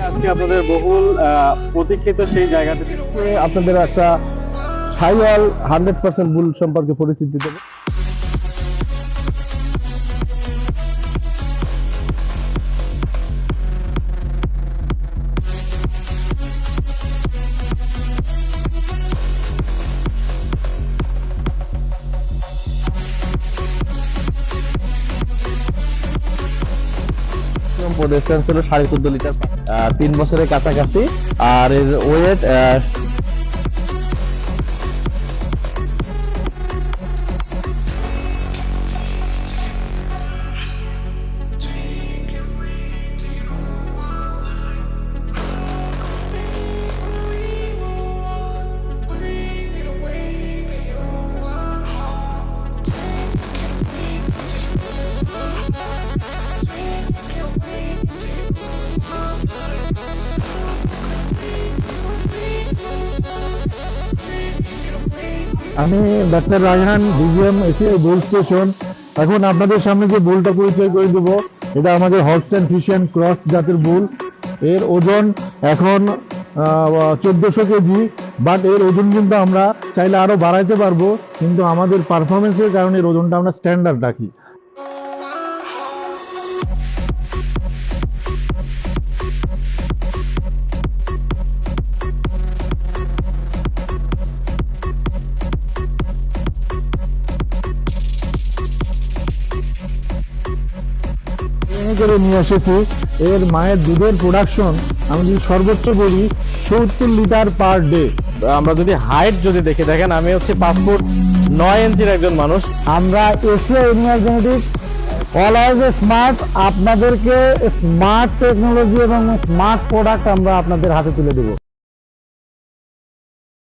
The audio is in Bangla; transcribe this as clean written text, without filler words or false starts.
আজকে আপনাদের বহুল প্রতীক্ষিত সেই জায়গাতে আপনাদের একটা সাইওয়াল 100% বুল সম্পর্কে পরিচিতি দেবো। ডিস্টেন্স হলো 14.5 লিটার, 3 বছরের কাছাকাছি। আর এর ওয়েট আমি ডাক্তার রায়হান, ডিজিএম এসিআই বুল স্টেশন। এখন আপনাদের সামনে যে বুলটা পরিচয় করে দেবো, এটা আমাদের হলস্টাইন ফ্রিশিয়ান ক্রস জাতের বুল। এর ওজন এখন 1400 কেজি, বাট এর ওজন কিন্তু আমরা চাইলে আরো বাড়াইতে পারবো, কিন্তু আমাদের পারফরমেন্সের কারণে এর ওজনটা আমরা স্ট্যান্ডার্ড রাখি। করে নিয়ে এসেছি। এর মায়ের দুধের প্রোডাকশন আমি যদি সর্বোচ্চ বলি 70 লিটার পার ডে। আমরা যদি হাইট যদি দেখেন, আমি হচ্ছে 5 ফুট 9 ইঞ্চির একজন মানুষ। আমরা Asia animal genetics always smart, আপনাদেরকে স্মার্ট টেকনোলজি এবং স্মার্ট প্রোডাক্ট আমরা আপনাদের হাতে তুলে দেবো।